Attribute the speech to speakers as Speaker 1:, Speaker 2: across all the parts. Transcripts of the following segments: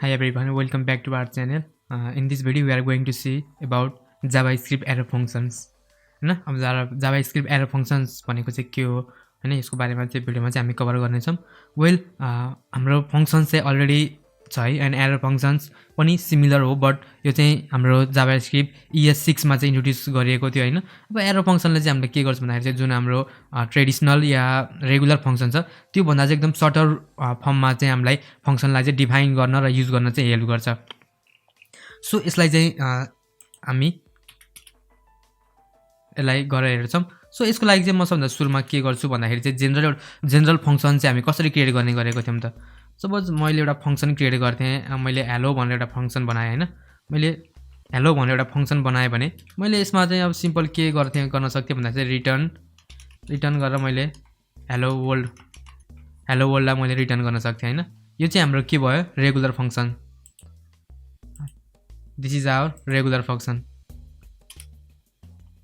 Speaker 1: Hi everyone, welcome back to our channel. In this video, we are going to see about JavaScript error functions. हैन अब JavaScript error functions भनेको चाहिँ के हो हैन यसको बारेमा चाहिँ भिडियोमा चाहिँ हामी कभर गर्ने छौं. वेल हाम्रो फंक्सन चाहिँ अलरेडी छ है एन्ड एरर फंक्शन्स पनि सिमिलर हो बट यो चाहिँ हाम्रो JavaScript ES6 मा चाहिँ इन्ट्रोड्युस गरिएको थियो हैन. अब एरर फंक्सनले चाहिँ हामीले के गर्छ भन्दाखेरि चाहिँ जुन हाम्रो ट्रेडिसनल या रेगुलर फंक्सन छ त्यो भन्दा चाहिँ एकदम सर्टर फर्ममा चाहिँ हामीलाई फंक्सनलाई चाहिँ डिफाइन गर्न र युज गर्न चाहिँ हेल्प गर्छ. सो यसलाई चाहिँ हामी यसलाई गरेर हेर्छौं. सो यसको लागि चाहिँ म सबभन्दा सुरुमा के गर्छु भन्दाखेरि चाहिँ जेनरल फंक्सन चाहिँ हामी कसरी क्रिएट गर्ने गरेको थियौं त. सपोज मैले एउटा फंक्सन क्रिएट गर्थे, मैले हेलो भनेर एउटा फंक्सन बनाए हैन. मैले हेलो भनेर एउटा फंक्सन बनाए भने मैले यसमा चाहिँ अब सिम्पल के गर्न सक्थे भन्दा चाहिँ रिटर्न गरेर मैले हेलो वर्ल्डलाई मैले रिटर्न गर्न सक्थे हैन. यो चाहिँ हाम्रो के भयो regular function. This is our regular function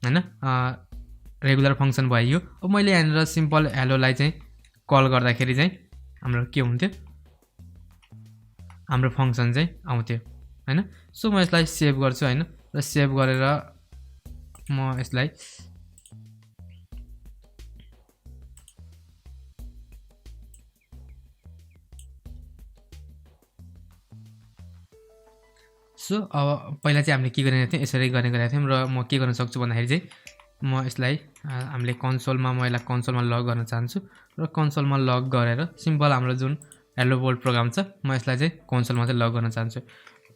Speaker 1: हैन. रेगुलर फंक्सन भयो. अब मैले यहाँनिर सिम्पल हेलोलाई चाहिँ कल गर्दाखेरि चाहिँ हाम्रो के हुन्थ्यो हाम्रो फंक्सन चाहिँ आउँथ्यो हैन. सो म यसलाई सेभ गर्छु हैन र सेभ गरेर म यसलाई सो अब पहिला चाहिँ हामीले के गर्ने थियौं यसरी गर्ने गरेका थियौं र म के गर्न सक्छु भन्दाखेरि चाहिँ म यसलाई हामीले कन्सोलमा म यसलाई कन्सोलमा लग गर्न चाहन्छु र कन्सोलमा लग गरेर सिम्पल हाम्रो जुन हेलो वर्ल्ड प्रोग्राम छ म यसलाई चाहिँ कन्सोलमा चाहिँ लग गर्न चाहन्छु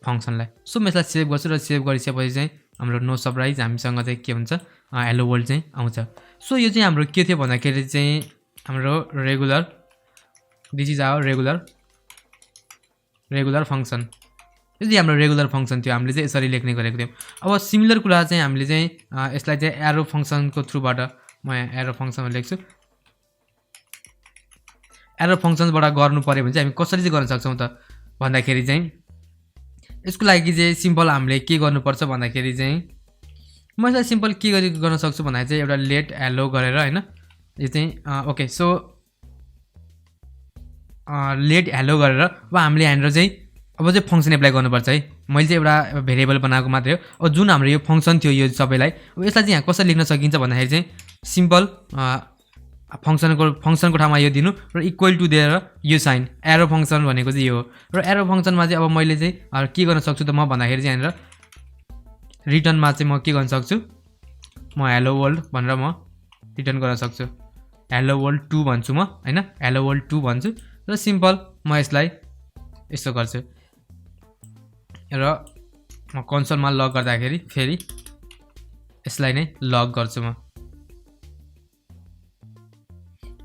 Speaker 1: फंक्सनलाई. सो म यसलाई सेभ गर्छु र सेभ गरिसकेपछि चाहिँ हाम्रो नो सरप्राइज हामीसँग चाहिँ के हुन्छ हेलो वर्ल्ड चाहिँ आउँछ. सो यो चाहिँ हाम्रो के थियो भन्दाखेरि चाहिँ हाम्रो regular this is our regular function. यो चाहिँ हाम्रो रेगुलर फंक्सन थियो. हामीले चाहिँ यसरी लेख्ने गरेको थियौं. अब सिमिलर कुरा चाहिँ हामीले चाहिँ यसलाई चाहिँ एरो फंक्सनको थ्रुबाट म यहाँ एरो फंक्सनमा लेख्छु. एरो फंक्सनबाट गर्नु पर्यो भने चाहिँ हामी कसरी चाहिँ गर्न सक्छौं त भन्दाखेरि चाहिँ यसको लागि चाहिँ सिम्पल हामीले के गर्नुपर्छ भन्दाखेरि चाहिँ म यसलाई सिम्पल के गर्न सक्छु भन्दाखेरि चाहिँ एउटा लेट हेलो गरेर हैन यो चाहिँ ओके. सो लेट हेलो गरेर अब हामीले यहाँनिर चाहिँ अब चाहिँ फंक्सन एप्लाई गर्नुपर्छ है. मैले चाहिँ एउटा भेरिएबल बनाएको मात्रै हो. अब जुन हाम्रो यो फंक्सन थियो यो सबैलाई अब यसलाई चाहिँ यहाँ कसरी लेख्न सकिन्छ भन्दाखेरि चाहिँ सिम्पल फंक्सनको ठाउँमा यो दिनु र इक्वल टु दिएर यो साइन एरो फंक्सन भनेको चाहिँ यो हो. र एरो फंक्सनमा चाहिँ अब मैले चाहिँ के गर्न सक्छु त म भन्दाखेरि चाहिँ यहाँनिर रिटर्नमा चाहिँ म के गर्न सक्छु म हेलो वर्ल्ड भनेर म रिटर्न गर्न सक्छु. हेलो वर्ल्ड 2 भन्छु म हैन हेलो वर्ल्ड 2 भन्छु र सिम्पल म यसलाई यस्तो गर्छु र म कन्सोलमा लग गर्दाखेरि फेरि यसलाई नै लग गर्छु म.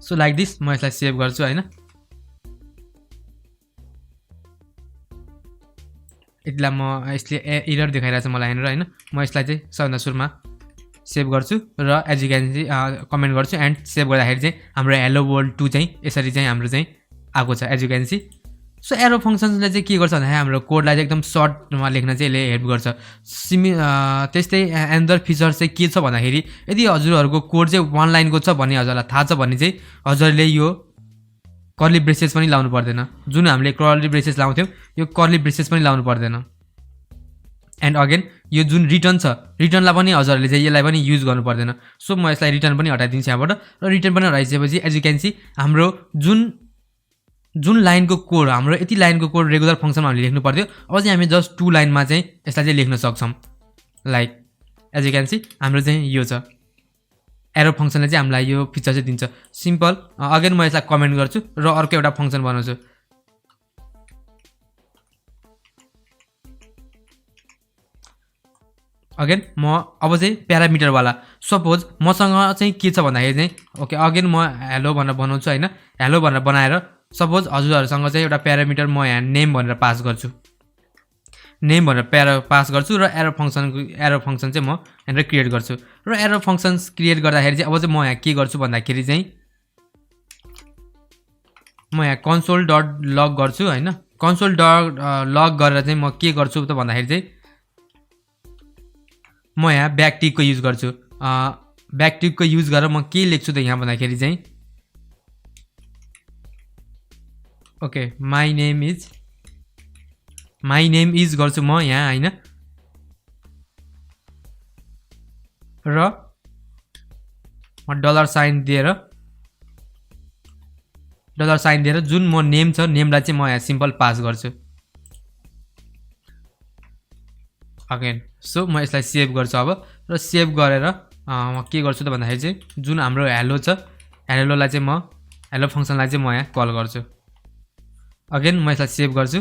Speaker 1: सो लाइक दिस म यसलाई सेभ गर्छु हैन. यतिलाई म यसले एरर देखाइरहेछ मलाई हैन र हैन. म यसलाई चाहिँ सबभन्दा सुरुमा सेभ गर्छु र as you can see comment गर्छु एन्ड सेभ गर्दाखेरि चाहिँ हाम्रो हेलो वर्ल्ड 2 चाहिँ यसरी चाहिँ हाम्रो चाहिँ आएको छ as you can see. So arrow फंक्सन्सले चाहिँ के गर्छ भन्दाखेरि हाम्रो कोडलाई चाहिँ एकदम सर्टमा लेख्न चाहिँ यसले हेल्प गर्छ. त्यस्तै एनदर फिचर चाहिँ के छ भन्दाखेरि यदि हजुरहरूको कोड चाहिँ 1 लाइनको छ भन्ने हजुरलाई थाहा छ भने चाहिँ हजुरले यो कर्ली ब्रेसेस पनि लाउनु पर्दैन. जुन हामीले कर्ली ब्रेसेस लाउँथ्यौं यो कर्ली ब्रेसेस पनि लाउनु पर्दैन. एन्ड अगेन यो जुन रिटर्न छ रिटर्नलाई पनि हजुरहरूले चाहिँ यसलाई पनि युज गर्नु पर्दैन. सो म यसलाई रिटर्न पनि हटाइदिन्छु यहाँबाट र रिटर्न पनि हटाइसकेपछि एज यु क्यान सी हाम्रो जुन लाइनको कोड हाम्रो यति लाइनको कोड रेगुलर फंक्सनमा हामीले लेख्नु पर्थ्यो अब चाहिँ हामी जस्ट 2 लाइनमा चाहिँ यसलाई चाहिँ लेख्न सक्छौं. Like as you can see हाम्रो चाहिँ यो छ एरो फंक्सनले चाहिँ हामीलाई यो फिचर चाहिँ दिन्छ. सिम्पल अगेन म यसलाई कमेन्ट गर्छु र अर्को एउटा फंक्सन बनाउँछु. अगेन म अब चाहिँ प्यारामिटर वाला सपोज मसँग चाहिँ के छ भन्दाखेरि चाहिँ ओके अगेन म हेलो भनेर बनाउँछु हैन. हेलो भनेर बनाएर सपोज हजुरहरुसँग चाहिँ एउटा प्यारामिटर म यहाँ नेम भनेर पास गर्छु. नेम भनेर पास गर्छु र एरो फंक्सन चाहिँ म यहाँनिर क्रिएट गर्छु. र एरो फंक्सन्स क्रिएट गर्दाखेरि चाहिँ अब चाहिँ म यहाँ के गर्छु भन्दाखेरि चाहिँ म यहाँ console.log गर्छु हैन. console.log गरेर चाहिँ म के गर्छु त भन्दाखेरि चाहिँ म यहाँ ब्याकटिकको युज गर्छु. ब्याकटिकको युज गरेर म के लेख्छु त यहाँ भन्दाखेरि चाहिँ okay my name is my name is गर्छु म यहाँ हैन र म डलर साइन दिएर जुन म नेम छ नेमलाई चाहिँ म यहाँ सिम्पल पास गर्छु अगेन सो म यसलाई सेभ गर्छु अब र सेभ गरेर म के गर्छु त भन्दाखेरि चाहिँ जुन हाम्रो हेलो छ हेलोलाई चाहिँ म हेलो फंक्सनलाई चाहिँ म यहाँ कल गर्छु अगेन म यसलाई सेभ गर्छु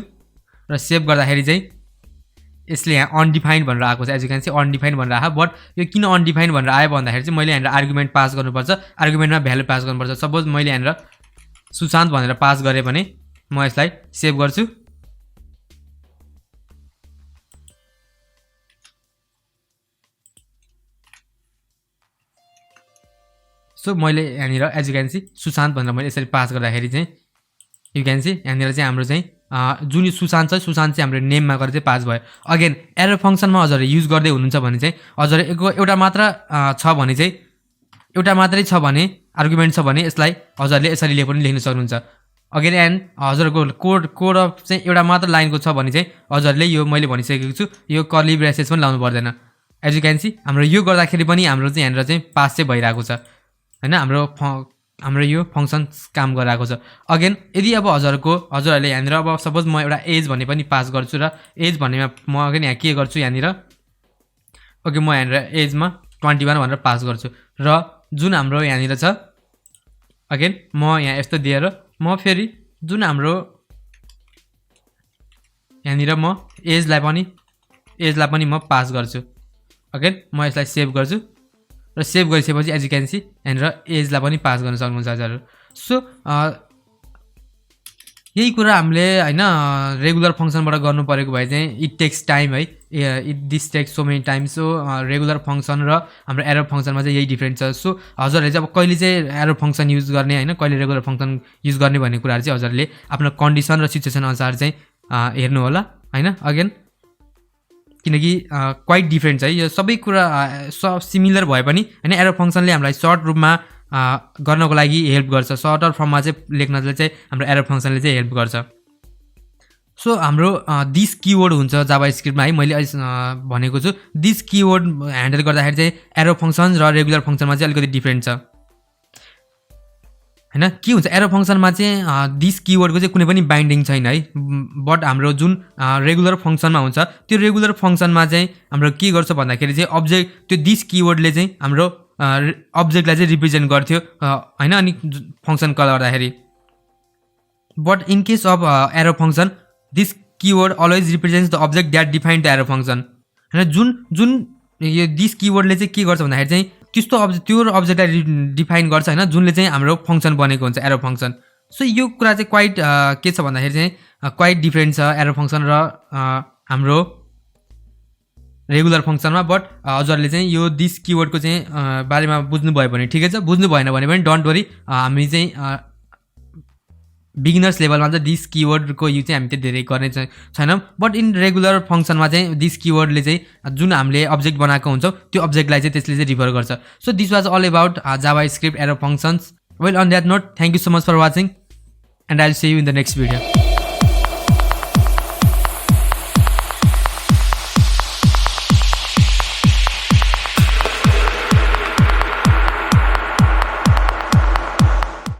Speaker 1: र सेभ गर्दाखेरि चाहिँ यसले यहाँ अनडिफाइन्ड भनेर आएको छ as you can see undefined भनेर आयो बट यो किन अनडिफाइन्ड भनेर आयो भन्दाखेरि चाहिँ मैले यहाँ आर्गुमेन्ट पास गर्नुपर्छ आर्गुमेन्टमा भ्यालु पास गर्नुपर्छ सपोज मैले यहाँ सुशान्त भनेर पास गरे भने म यसलाई सेभ गर्छु सो मैले यहाँनिर as you can see Sushant भनेर मैले यसरी पास गर्दाखेरि चाहिँ यु क्यान सी यहाँनिर चाहिँ हाम्रो चाहिँ जुन यो सुशान्त छ सुशान्त चाहिँ हाम्रो नेममा गरेर चाहिँ पास भयो अगेन एरर फंक्सनमा हजुरले युज गर्दै हुनुहुन्छ भने चाहिँ हजुरको एउटा मात्र छ भने चाहिँ एउटा मात्रै छ भने आर्गुमेन्ट छ भने यसलाई हजुरले यसरी पनि लेख्न सक्नुहुन्छ अगेन एन्ड हजुरको कोड अफ चाहिँ एउटा मात्र लाइनको छ भने चाहिँ हजुरले यो मैले भनिसकेको छु यो कर्ली ब्रेसेस पनि लाउनु पर्दैन एज यु क्यान सी हाम्रो यो गर्दाखेरि पनि हाम्रो चाहिँ यहाँनिर चाहिँ पास चाहिँ भइरहेको छ हैन हाम्रो यो फंक्सन काम गरिरहेको छ अगेन यदि अब हजुरहरूले यहाँनिर अब सपोज म एउटा एज भन्ने पनि पास गर्छु र एज भन्नेमा म अगेन यहाँ के गर्छु यहाँनिर ओके म यहाँनिर एजमा 21 भनेर पास गर्छु र जुन हाम्रो यहाँनिर छ अगेन म यहाँ यस्तो दिएर म फेरि जुन हाम्रो यहाँनिर म एजलाई पनि म पास गर्छु अगेन म यसलाई सेभ गर्छु र सेभ गरिसकेपछि एज यु क्यान सी यहाँनिर एजलाई पनि पास गर्न सक्नुहुन्छ हजुरहरू सो यही कुरा हामीले हैन रेगुलर फंक्सनबाट गर्नु परेको भए चाहिँ इट टेक्स टाइम है this takes so many time so regular function र हाम्रो एरर फंक्सनमा चाहिँ यही डिफरेन्ट छ सो हजुरहरूले चाहिँ अब कहिले चाहिँ एरर फंक्सन युज गर्ने हैन कहिले रेगुलर फंक्सन युज गर्ने भन्ने कुराहरु चाहिँ हजुरहरूले आफ्नो कन्डिसन र सिचुएसन अनुसार चाहिँ हेर्नु होला हैन अगेन किनकि क्वाइट डिफरेन्ट छ है यो सबै कुरा सिमिलर भए पनि हैन एरर फंक्सनले हामीलाई सर्ट रूपमा गर्नको लागि हेल्प गर्छ सर्टर फर्ममा चाहिँ लेख्नले चाहिँ हाम्रो एरर फंक्सनले चाहिँ हेल्प गर्छ सो हाम्रो दिस कीवर्ड हुन्छ जावास्क्रिप्टमा है मैले भनेको छु दिस कीवर्ड ह्यान्डल गर्दाखेरि चाहिँ एरर फंक्सन र रेगुलर फंक्सनमा चाहिँ अलिकति डिफरेन्ट छ हैन के हुन्छ एरर फंक्सनमा चाहिँ दिस कीवर्डको चाहिँ कुनै पनि बाइन्डिङ छैन है बट हाम्रो जुन रेगुलर फंक्सनमा हुन्छ त्यो रेगुलर फंक्सनमा चाहिँ हाम्रो के गर्छ भन्दाखेरि चाहिँ अब्जेक्ट त्यो दिस कीवर्डले चाहिँ हाम्रो अब्जेक्टलाई चाहिँ रिप्रेजेन्ट गर्थ्यो हैन अनि फंक्सन कल गर्दाखेरि but in case of error function this keyword always represents the object that define the error function हैन जुन यो दिस कीवर्डले चाहिँ के गर्छ भन्दाखेरि चाहिँ त्यस्तो त्यो अब्जेक्टलाई डिफाइन गर्छ हैन जुनले चाहिँ हाम्रो फंक्सन बनेको हुन्छ एरर फंक्सन सो यो कुरा चाहिँ क्वाइट के छ भन्दाखेरि चाहिँ क्वाइट डिफरेन्ट छ एरर फंक्सन र हाम्रो रेगुलर फंक्सनमा बट हजुरले चाहिँ यो दिस कीवर्डको चाहिँ बारेमा बुझ्नु भयो भने ठिकै छ बुझ्नु भएन भने पनि डोन्ट वरी हामी चाहिँ बिगिनर्स लेभलमा चाहिँ दिस कीवर्डको युज चाहिँ हामी धेरै गर्ने छैनौँ बट इन रेगुलर फंक्सनमा चाहिँ दिस कीवर्डले चाहिँ जुन हामीले अब्जेक्ट बनाएको हुन्छ त्यो अब्जेक्टलाई चाहिँ त्यसले चाहिँ रिफर गर्छ so this was all about JavaScript error functions well on that note thank you so much for watching and I will see you in the next video